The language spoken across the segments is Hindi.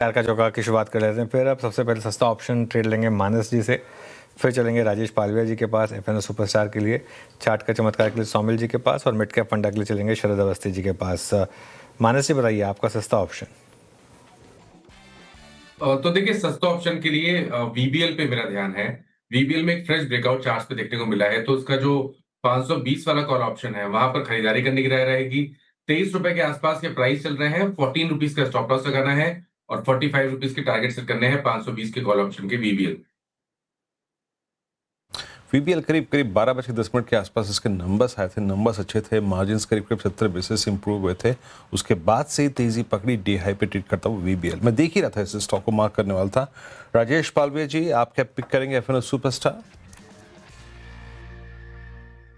चार का चौका की शुरुआत कर लेते हैं। फिर अब सबसे पहले सस्ता ऑप्शन ट्रेड लेंगे मानस जी से, फिर चलेंगे राजेश पालविया जी के पास एफएनओ सुपरस्टार के लिए, चार्ट का चमत्कार के लिए सौमिल जी के पास और मिड कैप फंडा के लिए चलेंगे शरद अवस्थी जी के पास। मानस जी बताइए आपका सस्ता ऑप्शन। तो देखिए, सस्ता ऑप्शन के लिए वीबीएल पे मेरा ध्यान है। वीबीएल में एक फ्रेश ब्रेकआउट चार्ट पे देखने को मिला है, तो उसका जो 520 वाला कॉल ऑप्शन है वहां पर खरीदारी करने की राय रहेगी। 23 रुपए के आसपास के प्राइस चल रहे हैं। 14 रुपीज का स्टॉप लॉस लगाना है और 45 रुपीज के टारगेट सेट करने हैं 520 के कॉल ऑप्शन के वीबीएल। वीबीएल करीब 12:10 के आसपास इसके नंबर्स आए थे। नंबर्स अच्छे थे, मार्जिन करीब 70 बेसिस इंप्रूव हुए थे। उसके बाद से ही तेजी पकड़ी, डे हाई पे ट्रेड करता हुआ वीबीएल। मैं देख ही रहा था, इस स्टॉक को मार्क करने वाला था। राजेश पालविया जी, आप क्या पिक करेंगे एफएनओ सुपरस्टार?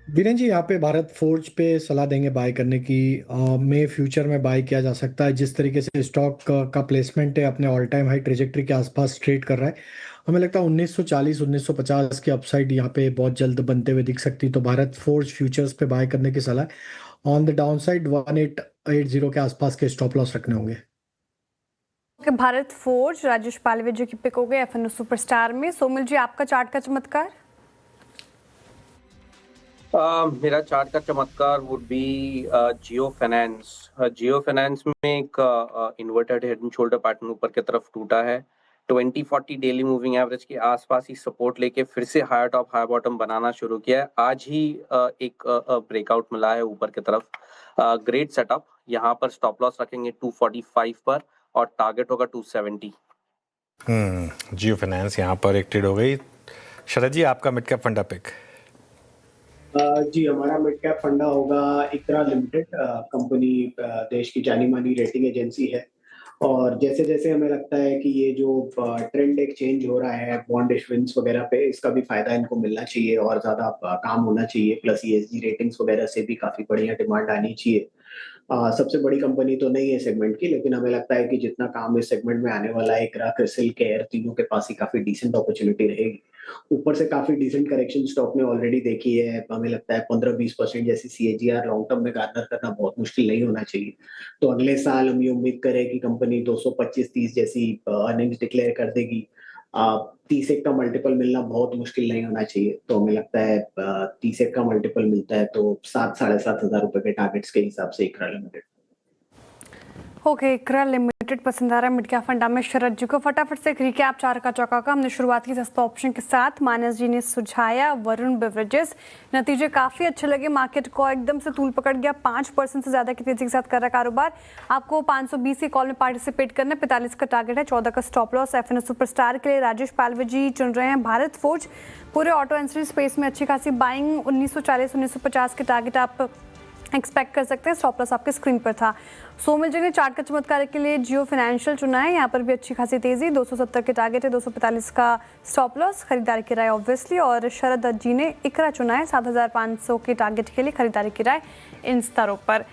बीरेन जी, यहाँ पे भारत फोर्ज पे सलाह देंगे बाय करने की। में फ्यूचर में बाय किया जा सकता है। जिस तरीके से स्टॉक का प्लेसमेंट है, अपने ऑल टाइम हाई ट्रेजेक्टरी के आसपास ट्रेड कर रहा है। हमें लगता है 1940 1950 की अपसाइड यहाँ पे बहुत जल्द बनते हुए दिख सकती है। तो भारत फोर्ज फ्यूचर्स पे बाय करने की सलाह। ऑन द डाउन साइड 1880 के आसपास के स्टॉप लॉस रखने होंगे। भारत फोर्ज राजेश पालवे जी की पिक हो गए एफएनओ सुपरस्टार में। सोमिल जी, आपका चार्ट का चमत्कार। मेरा चार्ट का चमत्कार would be Jio finance. Jio finance में एक inverted head and shoulder pattern ऊपर की तरफ टूटा है। 2040 डेली मूविंग एवरेज के आसपास ही सपोर्ट लेके फिर से हायर टॉप हाई बॉटम बनाना शुरू किया है। आज ही एक ब्रेकआउट मिला है ऊपर की तरफ। Great setup. यहाँ पर स्टॉप लॉस रखेंगे 245 पर और टारगेट होगा 270। जियो फाइनेंस यहाँ पर एक ट्रेड हो गई। शरद जी, आपका मिड कैप फंडा पिक। जी, हमारा मिड कैप फंडा होगा इकरा लिमिटेड। कंपनी देश की जानी मानी रेटिंग एजेंसी है और जैसे जैसे हमें लगता है कि ये जो ट्रेंड एक चेंज हो रहा है बॉन्ड इशुएंस वगैरह पे, इसका भी फायदा इनको मिलना चाहिए और ज्यादा काम होना चाहिए। प्लस ईएसजी रेटिंग्स वगैरह से भी काफी बढ़िया डिमांड आनी चाहिए। सबसे बड़ी कंपनी तो नहीं है सेगमेंट की, लेकिन हमें लगता है कि जितना काम इस सेगमेंट में आने वाला है, इकरा, क्रिसिल, केयर, तीनों के पास ही काफी डिसेंट अपॉर्चुनिटी रहेगी। ऊपर से काफी डिसेंट करेक्शन स्टॉक ने ऑलरेडी देखी है। हमें लगता है 15-20% जैसी सीएजीआर लॉन्ग टर्म में गार्नर करना बहुत मुश्किल नहीं होना चाहिए। तो अगले साल हम ये उम्मीद करें कि कंपनी 225-30 जैसी अर्निंग्स डिक्लेयर कर देगी। 30 का मल्टीपल मिलना बहुत मुश्किल नहीं होना चाहिए। तो हमें लगता है 30 का मल्टीपल मिलता है तो 7-7,500 रुपए के टारगेट्स के हिसाब से इकरा लिमिटेड। ओके, इकरा लिमिटेड पसंद आ रहा है मिड कैप फंडा में। शरद जी को फटाफट से एक रिकैप चार का चौका का। हमने शुरुआत की सस्ता ऑप्शन के साथ, मानस जी ने सुझाया वरुण बेवरेजेस। नतीजे काफ़ी अच्छे लगे, मार्केट को एकदम से तूल पकड़ गया। 5% से ज़्यादा की तेजी के साथ कर रहा है कारोबार। आपको 520 के कॉल में पार्टिसिपेट करना है। 45 का टारगेट है, 14 का स्टॉप लॉस। एफएनओ सुपरस्टार के लिए राजेश पालवे जी चुन रहे हैं भारत फोर्ज। पूरे ऑटो एंसरी स्पेस में अच्छी खासी बाइंग। 1940 1950 के टारगेट आप एक्सपेक्ट कर सकते हैं। स्टॉप लॉस आपके स्क्रीन पर था। सोमिल जी ने चार्ट का चमत्कार के लिए जियो फाइनेंशियल चुना है। यहाँ पर भी अच्छी खासी तेजी। 270 के टारगेट है, 245 का स्टॉप लॉस। खरीदारी की राय ऑब्वियसली। और शरद जी ने इकरा चुना है, 7,500 के टारगेट के लिए खरीदारी की राय इन स्तरों पर।